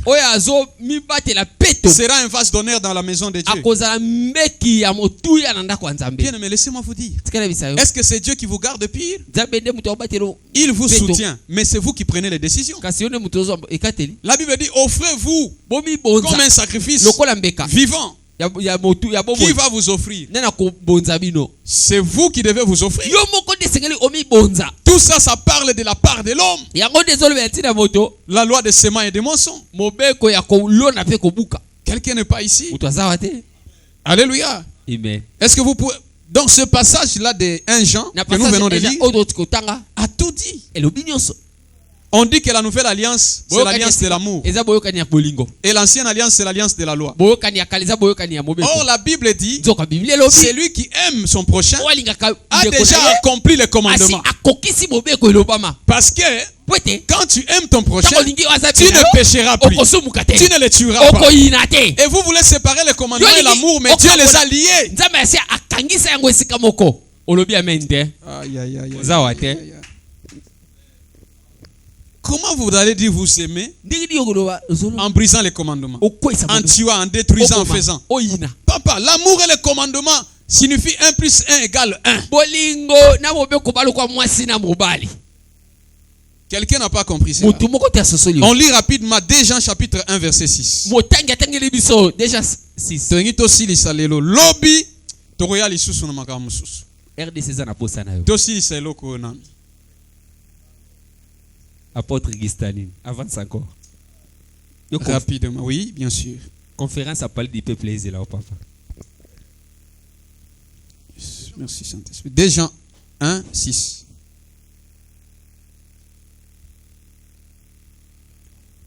sera un vase d'honneur dans la maison de Dieu. Bien aimé, laissez-moi vous dire. Est-ce que c'est Dieu qui vous garde pur? Il vous soutient, mais c'est vous qui prenez les décisions. La Bible dit offrez-vous comme un sacrifice vivant, ya motu ya Qui va vous offrir? nena ko bonza bino C'est vous qui devez vous offrir. yo moko de sengeli omi bonza Tout ça, ça parle de la part de l'homme. yango dezolo ya tina moto La loi des sements et des mensonges. mobeko ya ko lona pe ko buka Quelqu'un n'est pas ici. utazawa te Alléluia. amen Est-ce que vous pouvez... Donc ce passage-là de 1 Jean, na que nous venons de passage lire, odo tikotanga a tout dit. elobi nyonso On dit que la nouvelle alliance, c'est l'alliance de l'amour. eza boyokani ya bolingo Et l'ancienne alliance, c'est l'alliance de la loi. boyokani ya kaliza boyokani ya mobeko Or, la Bible dit, nzoka biblia elobi celui qui aime son prochain walingaka a déjà accompli les asi commandements. akokisi mobeko elobama Parce que po ete quand tu aimes ton prochain, ntango olingi waza tu ne pécheras plus. okosumuka te Tu ne le tueras pas. okoyina te Et vous voulez séparer les commandements et l'amour, mais Dieu les a liés. nzambe asi akangisa yango esika moko olobi amen te Aïe, aïe, aïe, oza wa te Comment vous allez dire vous aimer ndenge nini okoloba ozolo en brisant les commandements, okwesa en tuant, en détruisant, en faisant? oyina Papa, l'amour et les commandements signifient 1 plus 1 égale 1. bolingo na mobeko balokwa mwasi na mobali Quelqu'un n'a pas compris ça. motu moko te asosoli On lit rapidement 2 Jean chapitre 1 verset 6. motangi atangeli biso déjà 6 Tolingi tosilisa lelo lobi tokoya lisusu na makambo mosusu. RDC eza na posa na yo Tosilisa eloko oyo nani. apôtre Gistanine avance encore yo Rapidement, oui, bien sûr. conférence à parler du peuple ezela au papa Merci Saint-Esprit. 2 Jean 1, 6.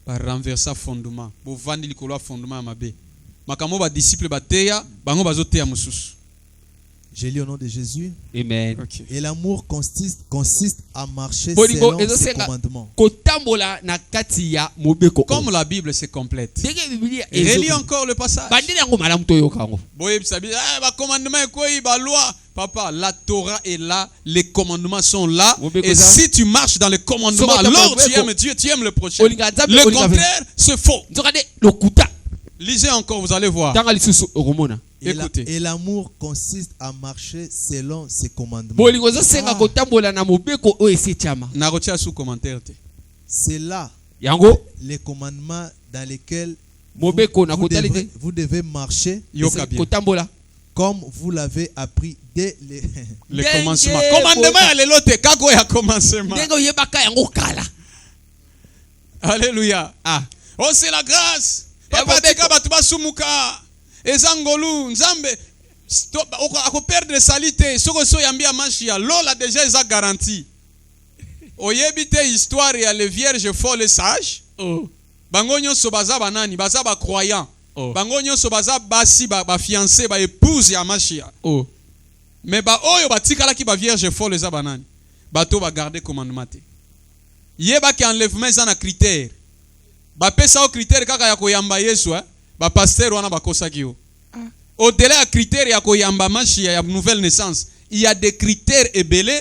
Par renverser fondement. Bo vandi likolo fondement mabe. Makambo ba disciple bateya, bango bazoteya mususu. Je lis au nom de Jésus. amen OK. Et l'amour consiste à marcher Bolingo, selon ses ezosenga commandements. kotambola na kati ya mobeko Comme la Bible c'est complète. ndenge biblia Relis encore le passage. bandeli yango malamu toyoka yango Boye bisabi, ba commandement ekoi ba loi. Papa, la Torah est là, les commandements sont là. Et si tu marches dans les commandements, alors tu aimes Dieu, tu aimes le prochain. Le contraire, c'est faux. nzoka de lokuta Lisez encore, vous allez voir. tanga lisusu okomona Écoutez. Et l'amour consiste à marcher selon ses commandements. bolingo ezosenga kotambola na mobeko oyo esetiama Narotia sous commentaire. C'est là yango les commandements dans lesquels mobeko na kotali te vous devez marcher Yoka bien. kotambola comme vous l'avez appris dès les... Le Denge commencement. Commandement ya lelote, kako ya commencement. ndenge oyebaka yango kala Alléluia. Ah. Oh, c'est la grâce. Papa tika batu basumuka. Ezangolu, nzambe. Ako perdre salite. Soko so yambia machia. Lola déjà eza garantie. Oyebite histoire ya le vierge folle et sage. oh Bango nyonso baza banani, baza ba croyant. Oh. Bango nyonso baza basi ba fiancé, ba épouse ya machia. oh Mais ba oyo batikala ki ba vierge folle eza banani. Bato ba garder commandement te. Yeba ki enlèvement eza na critère. Ba pesa o critère kaka ya koyamba Yesu ba pasteur wana bakosaki yo. Au-delà ya critère ya koyamba machia ya nouvelle naissance, il y a des critères ebele.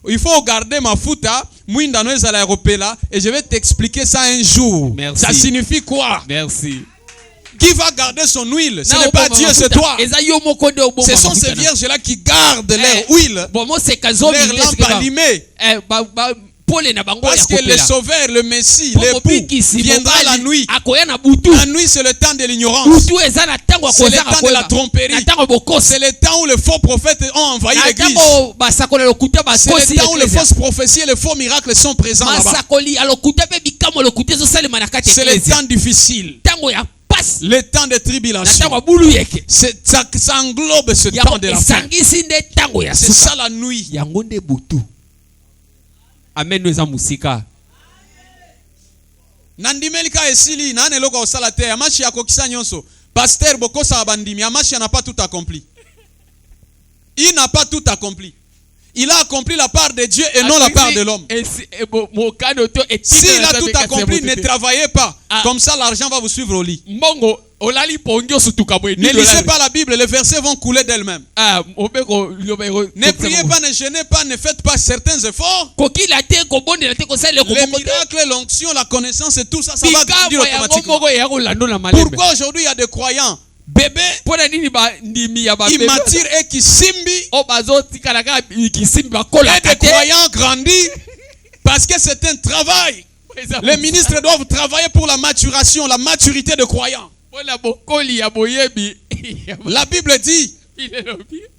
Il faut garder ma futa, mwinda no ezala européla et je vais t'expliquer ça un jour. Merci. Ça signifie quoi? merci Qui va garder son huile? Ce n'est pas Dieu, c'est toi. eza yo moko nde oboma Ce sont ces vierges-là qui gardent leur huile, bon moi c'est kazo leur lampe allumée. pole na bango Parce ya que le kopela sauveur, le Messie, l'époux, viendra la nuit. akoya na butu La nuit, c'est le temps de l'ignorance. butu eza na tango C'est le akozanga temps de la tromperie. na tango bokosi C'est le temps où les faux prophètes ont envahi na l'église. tango basakola lokuta C'est bakosi le temps où les fausses prophéties et les faux miracles sont présents là-bas. masakoli alokuta pe bikamo lokuta ezosalema na kati C'est le temps difficile. tango ya pasi Le temps de na tribulation. tango ya bulu yeke Ça englobe ce yango temps de la fin. esangisi nde tango ya C'est suka ça la nuit. yango nde butu amen eza musika Nandimeli ka esili na eloko osala te amashi akokisa nyonso. Pasteur bokosa bandimi amashi n'a pas tout accompli. Il n'a pas tout accompli. Il a accompli la part de Dieu et non la part de l'homme. S'il a tout accompli, ne travaillez pas. Comme ça, l'argent va vous suivre au lit. Ne lisez pas la Bible, les versets vont couler d'elles-mêmes. Ne priez pas, ne gênez pas, ne faites pas certains efforts. Les miracles, l'onction, la connaissance et tout ça, ça va grandir automatiquement. Pourquoi aujourd'hui il y a des croyants bébés, immatures et qui simbi, et des croyants grandis, parce que c'est un travail. Les ministres doivent travailler pour la maturation, la maturité de croyants. La Bible dit,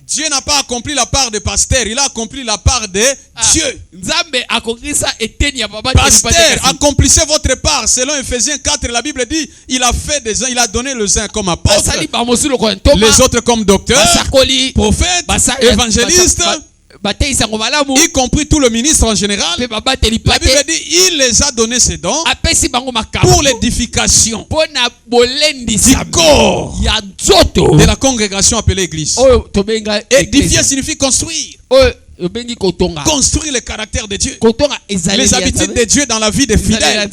Dieu n'a pas accompli la part des pasteurs, il a accompli la part de Dieu. Pasteur, accomplissez votre part. Selon Ephésiens 4, la Bible dit, il a fait des uns, il a donné les uns comme apôtres, les autres comme docteurs, prophètes, évangélistes, y compris tout le ministre en général. La Bible dit, il les a donné ses dons pour l'édification du corps de la congrégation appelée Église. Édifier signifie construire. Construire le caractère de Dieu, les habitudes de Dieu dans la vie des fidèles.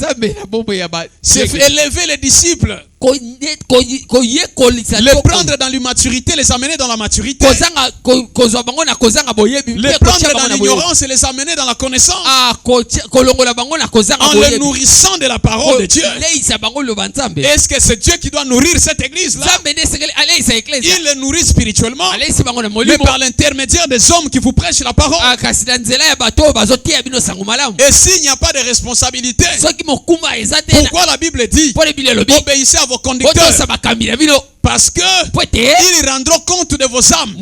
C'est élever les disciples, les prendre dans l'immaturité, les amener dans la maturité, les prendre dans l'ignorance et les amener dans la connaissance, en les nourrissant de la parole de Dieu. Est-ce que c'est Dieu qui doit nourrir cette église là? Il les nourrit spirituellement, mais par l'intermédiaire des hommes qui vous prêchent la parole. Et s'il n'y a pas de responsabilité, pourquoi la Bible dit obéissez à vos conducteurs? Parce que ils rendront compte de vos âmes.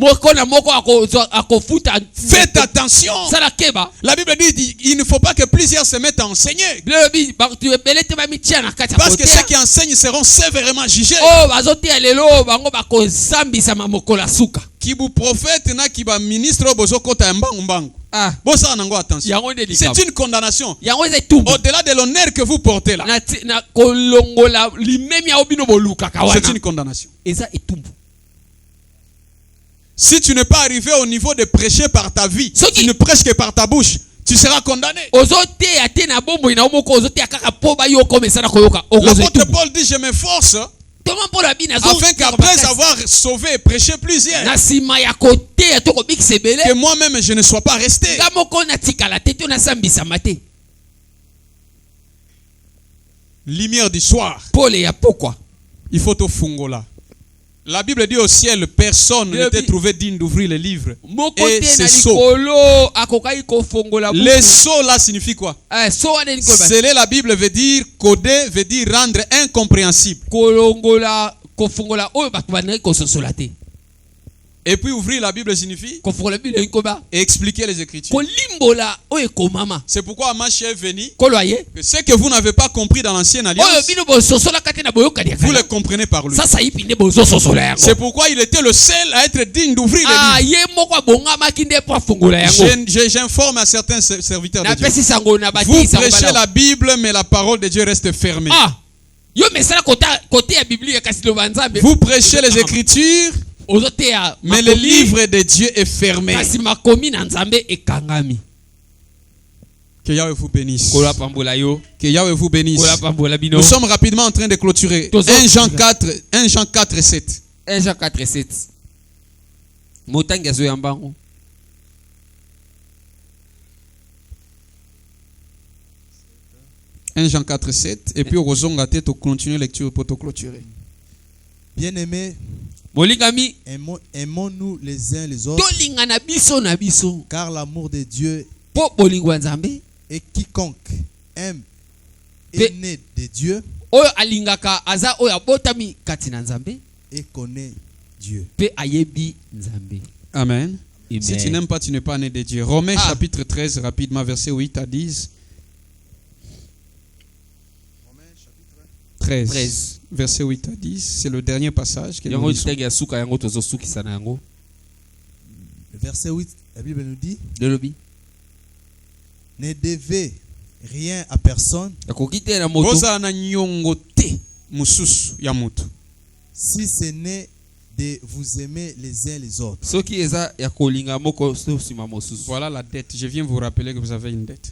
Faites attention. La Bible dit il ne faut pas que plusieurs se mettent à enseigner, parce que ceux qui enseignent seront sévèrement jugés. Qui vous prophète na qui va ministre bozo kota mbangu mbangu. Bosa nango attention. C'est une condamnation. Au-delà de l'honneur que vous portez là, c'est une condamnation. Si tu n'es pas arrivé au niveau de prêcher par ta vie, tu ne prêches que par ta bouche, tu seras condamné. L'apôtre Paul dit je m'efforce afin qu'après avoir sauvé et prêché plusieurs, que moi-même je ne sois pas resté. Lumière du soir. Il faut au fungola. La Bible dit au ciel, personne n'était trouvé digne d'ouvrir le livre. Et c'est sceau. Les sceaux là signifie quoi? C'est la Bible veut dire coder, veut dire rendre incompréhensible. Et puis ouvrir la Bible signifie expliquer les Écritures. C'est pourquoi Amashi est venu. Que ce que vous n'avez pas compris dans l'ancienne alliance, vous le comprenez par lui. C'est pourquoi il était le seul à être digne d'ouvrir les livres. J'informe à certains serviteurs de Dieu. Vous prêchez la Bible, mais la parole de Dieu reste fermée. Vous prêchez les Écritures, mais le livre de Dieu est fermé. Que Yahweh vous bénisse. Que Yahweh vous bénisse. Nous sommes rapidement en train de clôturer. 1 Jean 4, 7. 1 Jean 4, 7. 1 Jean 4, 7. Et puis, au tête, on continue la lecture pour te clôturer. Bien-aimés, aimons-nous les uns les autres, car l'amour de Dieu et quiconque aime est né de Dieu et connaît Dieu. Amen. Si tu n'aimes pas, tu n'es pas né de Dieu. Romains chapitre 13, rapidement, verset 8 à 10. 13. Verset 8 à 10, c'est le dernier passage. Verset 8, la Bible nous dit ne devez rien à personne si ce n'est de vous aimer les uns les autres. Voilà la dette. Je viens vous rappeler que vous avez une dette.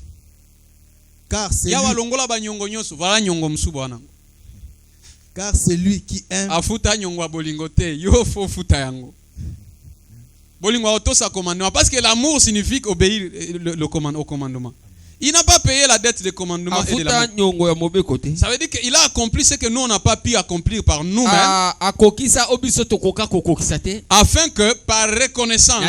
Car celui qui aime parce que l'amour signifie obéir au commandement. Il n'a pas payé la dette de commandement et de l'amour. Ça veut dire qu'il a accompli ce que nous on n'a pas pu accomplir par nous-mêmes, afin que par reconnaissance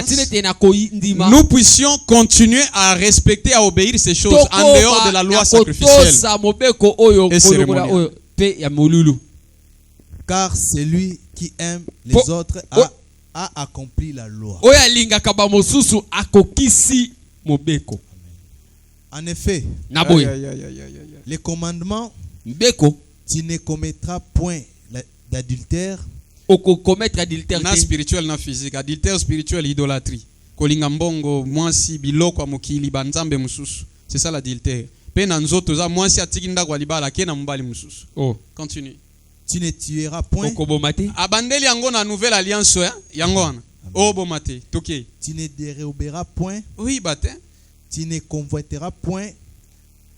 nous puissions continuer à respecter, à obéir ces choses en dehors de la loi sacrificielle et cérémonielle. car celui qui aime les Po- autres Oh. a accompli la loi. oyo alingaka bamosusu akokisi mobeko. En effet, Na boye les commandements, mbeko tu ne commettras point d'adultère, okokommettre adultère na te. spirituel na physique, adultère spirituel, idolâtrie, kolinga mbongo mwasi biloko ya mokili banzambe mususu, c'est ça l'adultère. Pe na nzoto za mwasi atiki ndako ya libala ke na mobali mususu. Oh, Continue. tu ne tueras point, okoboma te. Abandeli yango na nouvelle alliance yango wana. Oh bomate, toke. tu ne déroberas point, Oui bate. tu ne convoiteras point,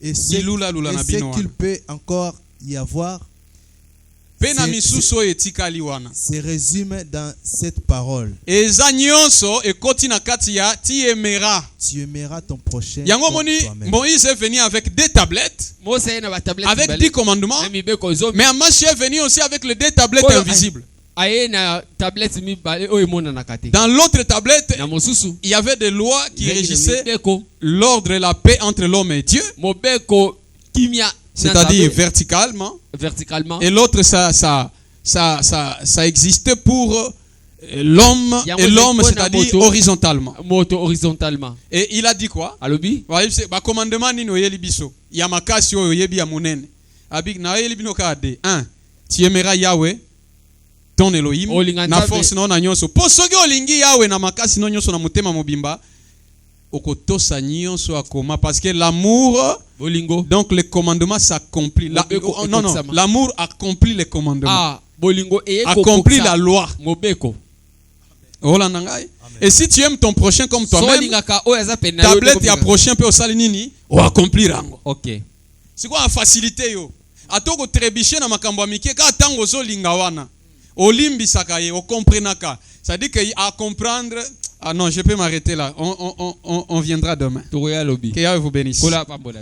et Ilula lula na ce bino qu'il wana. peut encore y avoir Pe na C'est- misusu oyo etikali wana. se résume dans cette parole. Eza nyonso ekoti na kati ya ti aimeras. Tu aimeras ton prochain Yango comme moni toi-même. Moïse est venu avec des tablettes, Mose aye na batablete avec 10 commandements, na mibeko zomi. mais Amashi est venu aussi avec les 2 tablettes Oyo, invisibles. aye na tablete mibale oyo emonanaka te. Dans l'autre tablette, Na mosusu il y avait des lois qui régissaient mibeko l'ordre et la paix entre l'homme et Dieu, mobeko kimia na c'est-à-dire Nzambe, verticalement, verticalement. et l'autre ça existait pour l'homme Yango et l'homme, ezali c'est-à-dire mpona moto. horizontalement. Moto horizontalement. Et il a dit quoi? Alobi Ba commandement nini oyeli biso ya makasi oyo yebi ya munene abik na oyeli bino ka de 1 tu aimeras Yahweh ton Elohim Olinga na Nzambe. force na nyonso po soki olingi Yahweh na makasi no nyonso na motema mobimba okotosa nyonso akoma parce que l'amour bolingo. donc le commandement s'accomplit. Mobeko Non, ekokisama. l'amour accomplit les commandements, Ah, bolingo eye accomplit la kokokisa loi. mobeko. Olanda ngai. Et si tu aimes ton prochain comme So toi-même, lingaka oyo aza pene na yo tablette ndeko ya mpenza. prochain pe osali nini o accomplir yango. OK. C'est quoi la facilité yo? Atoko trébicher na makambo ya mike ka tango ozolinga wana. Olimbisaka ye, okomprenaka. Ça dit que à comprendre. Ah non, je peux m'arrêter là. On viendra demain. Tokoya lobi. Que Yahweh vous bénisse. Kola pambola.